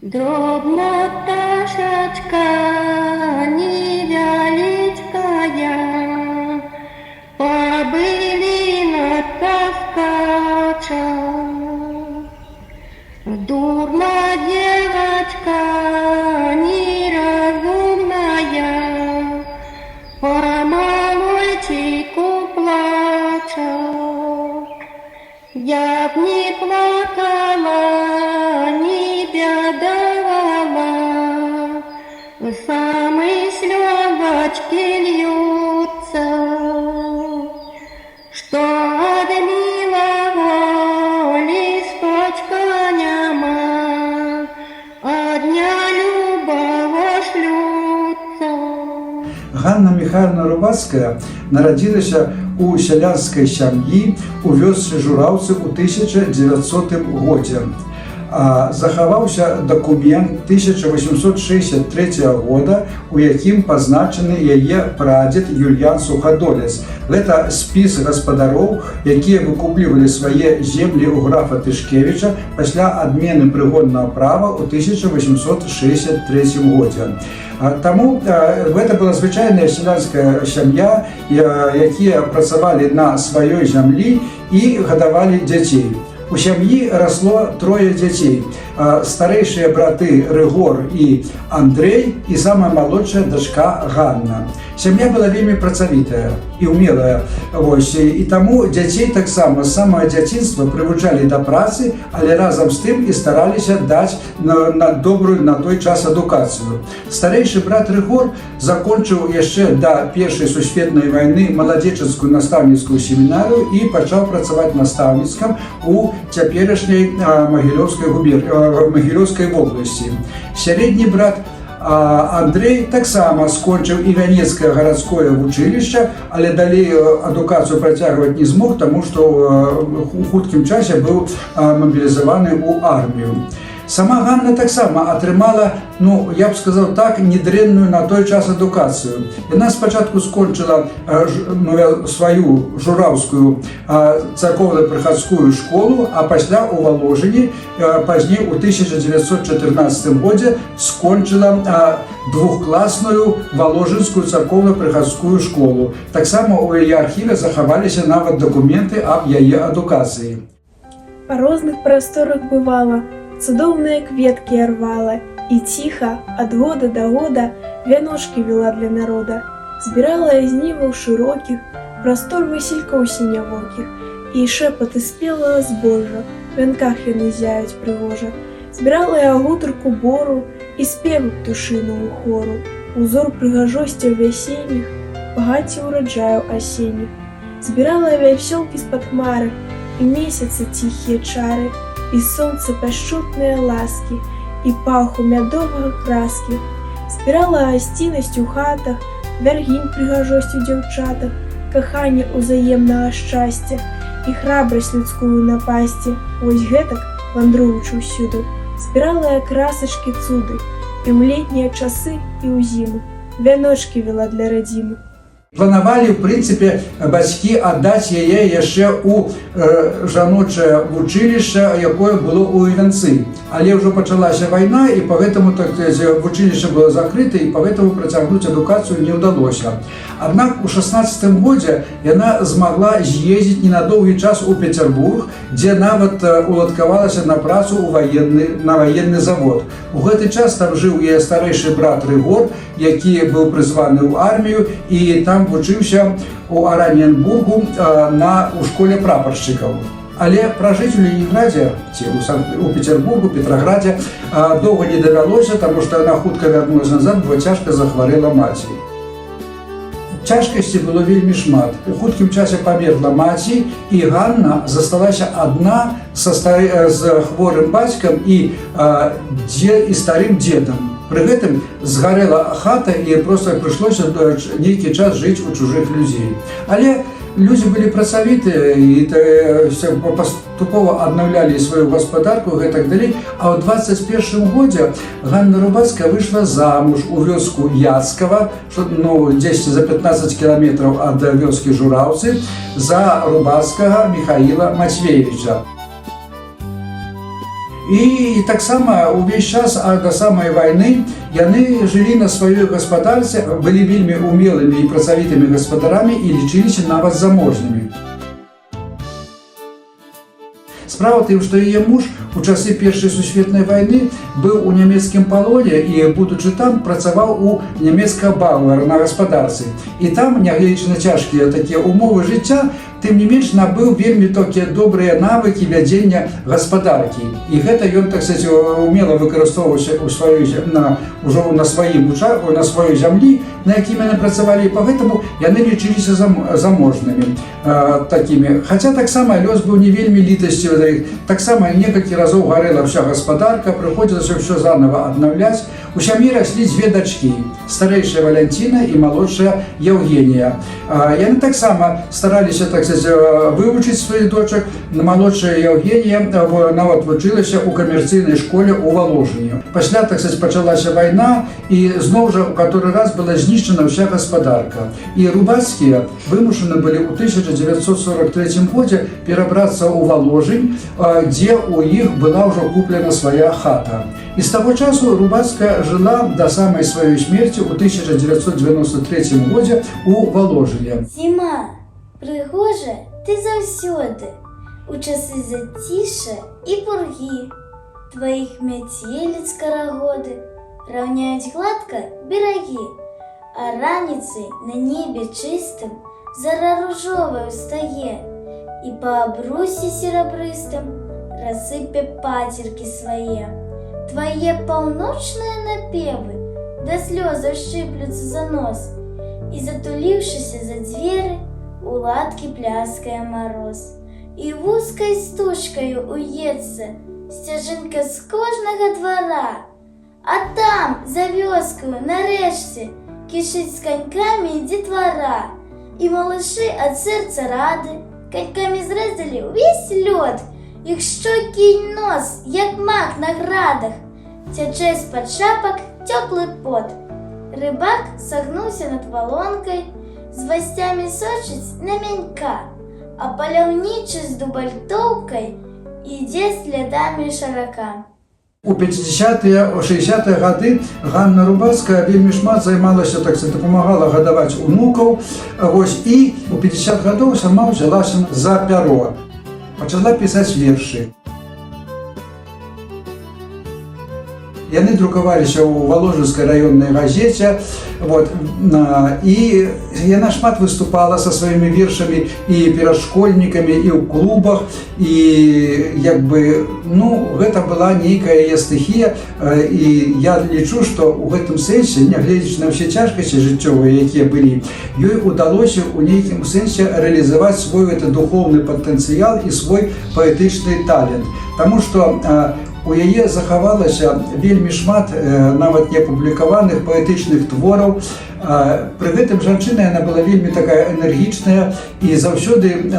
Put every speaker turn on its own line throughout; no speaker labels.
Дробна пташечка невеличкая, побылинка скача. Дурна девочка неразумная, по мальчику плача. Я б не плакала, не бедовала, самые слезочки льются, что от милого листочка нема, одня любого шлются.
Ганна Михайлівна Рубацька народилася у селянській сім'ї у вёсцы Жураўцы ў 1900 годзе. Захаваўся дакумент 1863 года, у якім пазначаны яе прадзед Юльян Суходолец. Гэта спіс гаспадароў, якія выкуплівалі свае землі ў графа Тышкевіча пасля адмены прыгоннага права ў 1863 годзе. Таму гэта была звычайная сялянская сям'я, якія працавалі на сваёй зямлі і гадавалі дзяцей. У сям'і расло трое дзяцей. Старэйшыя браты Рыгор і Андрэй і самая малодшая дачка Ганна. Сям'я была вельмі працавітая і ўмелая. І таму дзяцей таксама з самага дзяцінства прывучалі да працы, але разам з тым і стараліся даць добрую на той час адукацыю. Старэйшы брат Рыгор закончыў яшчэ да Першай сусветнай вайны маладзечанскую настаўніцкую семінарыю і пачаў працаваць настаўніцкам у цяперашняй Магілёўскай вобласці. Сярэдні брат Андрэй таксама скончыў Івянецкае гарадское вучылішча, але далей адукацыю працягваць не змог, таму што у хуткім часе быў мабілізаваны ў армію. Сама Ганна таксама атрымала, я б сказаў так, недрэнную на той час адукацыю. Яна спачатку скончыла сваю жураўскую царкоўна-прыхадскую школу, а пасля ў Валожыні, пазней у 1914 годзе скончыла двухкласную Валожынскую царкоўна-прыхадскую школу. Таксама ў яе архіве захаваліся нават дакументы аб яе адукацыі.
Па розных прасторах бывала, цудоўныя кветкі рвала, і ціха, ад года да года, вяночкі вела для народа. Збірала з ніваў шырокіх, прастор васількоў сінявокіх, і шэпаты спелага збожжа, в вянках яны зяюць прыгожа. Збірала я гутарку бору і спевы птушыную хору, узор прыгажосцяў вясенніх, багацце ўраджаю асенніх. Збірала я вясёлкі з-пад хмары, і месяцы ціхія чары, і сонца пяшчотныя ласкі, і паху мядовага краскі. Збірала гасціннасць у хатах, вяргінь прыгажосць у дзяўчатах, каханне ўзаемнага шчасця і храбрасць людскую напасці. Вось гэтак, вандруючы ўсюды, збірала я красачкі цуды, і ў летнія часы, і ў зіму, вяночкі вела для радзімы.
Планавалі, в прынцыпе, бацькі аддаць яе яшчэ ў жаночае вучылішча, якое было ў Івянцы. Але ўжо пачалася вайна, і павэтаму вучылішча было закрыта, і павэтаму працягнуць адукацыю не ўдалося. Аднак у 16 годзе яна змагла з'ездзіць не на доўгі час у Пецярбург, дзе нават уладкавалася на працу на ваенны завод. У гэты час там жыў яе старэйшы брат Рыгор, які быў прызваны ў армію, і там вучыўся у Араньенбургу у школе прапаршчыкаў. Але пражыць у Ленінградзе, ці у Пецярбургу, Петраградзе доўга не давялося, таму што яна хутка вярнулася назад, бо цяжка захварэла маці. Цяжкасці было вельмі шмат. У хуткім часе памерла маці, і Ганна засталася адна з хворым бацькам і старым дзедам. Пры гэтым згарэла хата, і проста прыйшлося нейкі час жыць у чужых людзей. Але людзі былі працавітыя і паступова аднаўлялі сваю гаспадарку і гэтак далей. А ў 21 годзе Ганна Рубацкая выйшла замуж у вёску Яцкава, дзесьці за 15 кіламетраў ад вёскі Жураўцы, за Рубацкага Міхаіла Мацвеевіча. І таксама ўвесь час да самай вайны яны жылі на сваёй гаспадарцы, былі вельмі умелымі і працавітымі гаспадарамі і лічыліся нават заможнымі. Справа тым, што яе муж у часы Першай сусветнай вайны быў у нямецкім палоне і, будучы там, працаваў у нямецкага бауэра на гаспадарцы. І там, нягледзячы на цяжкія такія умовы жыцця, тым не менш набыў вельмі такія добрыя навыкі вядзення гаспадаркі. І гэта ён, так сказать, умела выкарыстоўваўся ўжо на сваёй зямлі, на якім яны працавалі, і пагэтаму яны лічыліся заможнымі такімі. Хаця таксама лёс быў не вельмі літасцівы да іх. Таксама некалькі разоў гарэла ўся гаспадарка, прыходзілася ўсё заново аднаўляць. У сям'і раслі дзве дачкі, старэйшая Валянціна і малодшая Яўгенія. Яны таксама стараліся, так сказать, вывучыць сваіх дочак. Малодшая Яўгенія нават вучылася ў камерцыйнай школе ў Валожыні. Пасля, так сказать, пачалася вайна, і зноў жа у каторы раз была знішчана ўся гаспадарка. І рубацкія вымушаны былі ў 1943 годзе перабрацца ў Валожынь, дзе ў іх была ўжо куплена свая хата. І з таго часу Рубацкая жыла да самай сваёй смерці ў 1993 годзе ў Валожыне.
Зіма, прыгожа ты заўсёды, у часы зацішша і пургі. Тваіх мяцеліц карагоды раўняюць гладка берагі, а раніцай на небе чыстым зара ружовая ўстае, і па абрусе серабрыстым рассыпе пацеркі свае. Твае паўночныя напевы да слёзаў шчыплюцца за нос, і, затуліўшыся за дзверы, у ладкі пляскае мароз. І вузкай стужкаю уецца сцяжынка з кожнага двара, а там, за вёскаю, на рэчцы, кішыць з канькамі дзетвара, і малышы ад сэрца рады канькамі зрэзалі ўвесь лёд. Іх шчокі і нос, як мак на градах, цячэ з-пад шапак цёплы пот. Рыбак сагнуўся над валонкай, з васцямі сочыць на мянька, а паляўнічы з дубальтоўкай ідзе слядамі шарака.
У 50-60-е гады Ганна Рубацкая вельмі шмат займалася, так сказать, дапамагала гадаваць унукаў, і у 50 гадоў сама ўзялася за пяро. Пачала пісаць вершы. Яны друкаваліся ў Валожынскай раённай газеце, і яна шмат выступала са сваімі вершамі і перад школьнікамі, і ў клубах, і гэта была нейкая яе стыхія, і я лічу, што ў гэтым сэнсе, нягледзячы на ўсе цяжкасці жыццёвыя, якія былі, ёй удалося ў нейкім сэнсе рэалізаваць свой духоўны патэнцыял і свой паэтычны талент. Таму што у яе захавалася вельмі шмат нават не апублікаваных паэтычных твораў. Пры гэтым жанчына яна была вельмі такая энергічная і заўсёды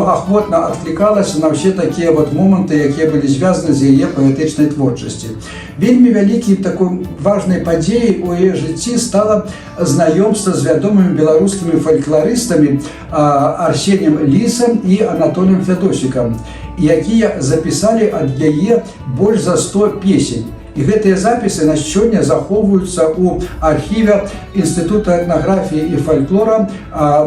ахвотна адклікалася на ўсе такія моманты, якія былі звязаны з яе паэтычнай творчасці. Вельмі вялікай такой важнай падзеяй у яе жыцці стала знаёмства з вядомымі беларускімі фалькларыстамі Арсенем Лісам і Анатоліем Фядосікам, якія запісалі ад яе больш за 100 песень. І гэтыя запісы на сёння захоўваюцца ў архіве Інстытута этнаграфіі і фальклора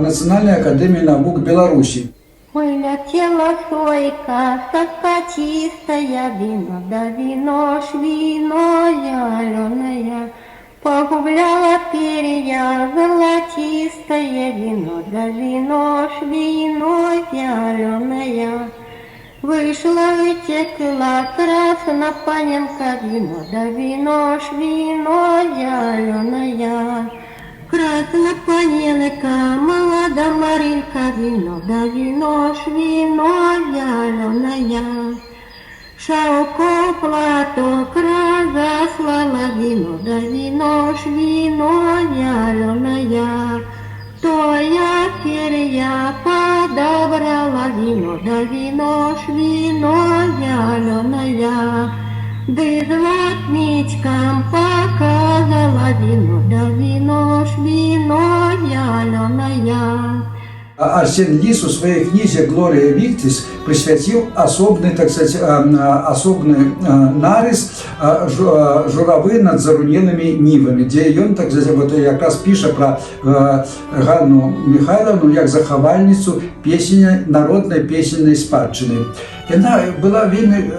Нацыянальнай акадэміі навук Беларусі.
Улетела сойка, сокатистая, вино да вино, вино ялёное. Погубляла перья, золотистое вино да вино, вино ялёное. Вышла и текла красна паненка, вино да вино, вино ялёное. Красна паненка, молода Маринка, вино да вино, ялёное. Шелко платок разослала, вино да вино, ялёное. То я перья подобрала, вино да вино, ялёное. Ды златничкам показала, вино да вино, ялёное.
Арсен Лис у своей книге «Глория Виктис» присвятил особный, так сказать, особный нарис журавы над заруненными нивами, где он, так сказать, вот как раз пишет про Ганну Михайловну как захавальницу песни, народной песенной спадщины. Она была вельми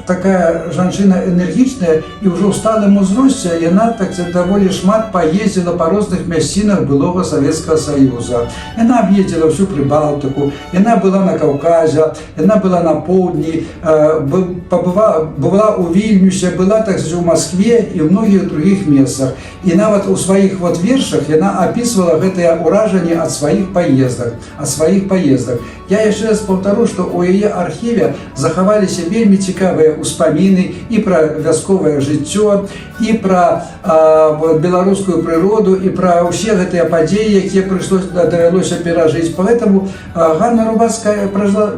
такая женщина энергичная, и уже ў сталым узросце яна, так сказать, даволі шмат поездила по розных мясцінах былого Советского Союза. Яна объездила всю Прибалтику, яна была на Кавказе, яна была на поўдні, была у Вильнюсе, была, так сказать, у Москве и в многих других местах. И нават у своих вот вершах яна описывала гэтыя ўражанні от своих поездок. Я еще раз повторю, что у яе архиве захаваліся вельмі цікавыя успаміны и про вясковае жыццё, и про беларускую природу, и про ўсе гэтыя падзеі, якія давялося перажыць. Поэтому Ганна Рубацкая прожила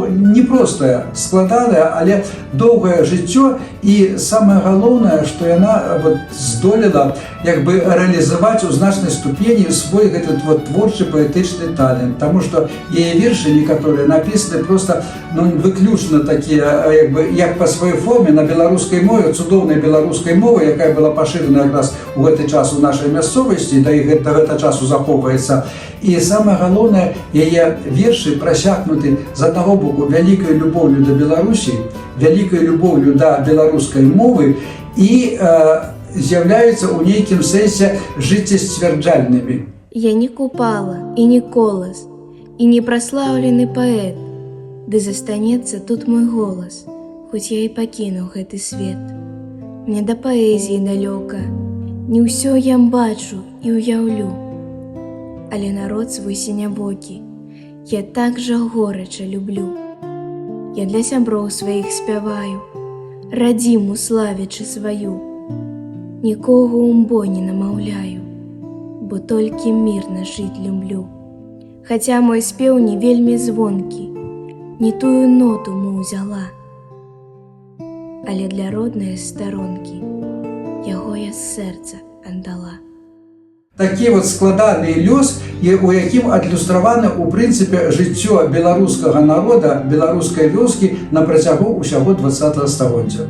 непростое, складанае, але доўгае жыццё, и самое галоўнае, что яна вот здолела як бы реализовать у значной ступени свой этот вот творчий поэтичный талент, потому что яе верши некоторые написаны просто выключно такие, як по своей форме на белорусской мове, цудоўнай белорусской мовы, якая была поширена как раз у гэты час у нашей мясцовасці, да и до гэтага часу захоўваецца. И самое главное, яе верши просякнуты з одного боку вялікай любов'ю до Беларусі, вялікай любов'ю до беларускай мовы и з'являюцца ў нейкім сэнсе жыццесцвярджальнымі.
Я не Купала и не Колас, и не прославленный поэт, да застанецца тут мой голос, хоть я и покинуў гэты свет. Мне до поэзии далёка, не ўсё я бачу и уяўлю, але народ свой сінявокі я так жа горача люблю. Я для сяброў сваіх спяваю, радзіму славячы сваю, нікога ўмбо не намаўляю, бо толькі мірна жыць люблю. Хаця мой спеў не вельмі звонкі, не тую ноту му ўзяла, але для роднай старонкі яго я з сэрца аддала.
Такі вот складаны лёс, у якім адлюстраваны у прынцыпе жыццё беларускага народа, беларускай вёскі на працягу ўсяго 20 стагоддзя.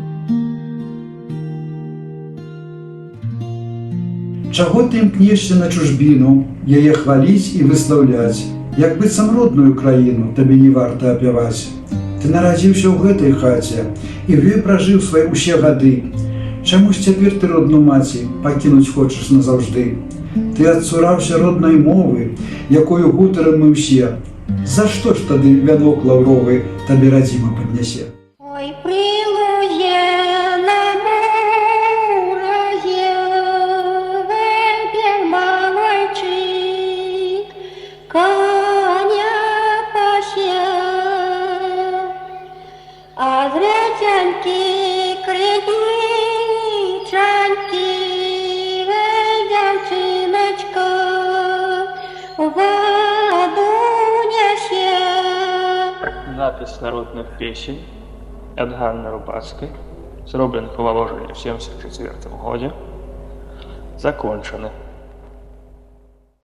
Чаго ты імкнешся на чужбіну, яе хваліць і выслаўляць, як быццам родную краіну табе не варта апяваць. Ты нарадзіўся ў гэтай хаце і в ёй пражыў свае ўсе гады. Чамусь цяпер ты родную маці пакінуць хочаш назаўжды? Ты адцураўся роднай мовы, якою гутарым мы ўсе. За што ж тады вянок лаўровы табе радзіма паднясе?
Ой, прилує на мурає, вебір малайчик, коня пасе, а зрячанки криничанки, вейдянчиночка, воду несе.
Запись народных песен от Ганны Рубацкой, зробленых у Воложине в 1974 году, закончены.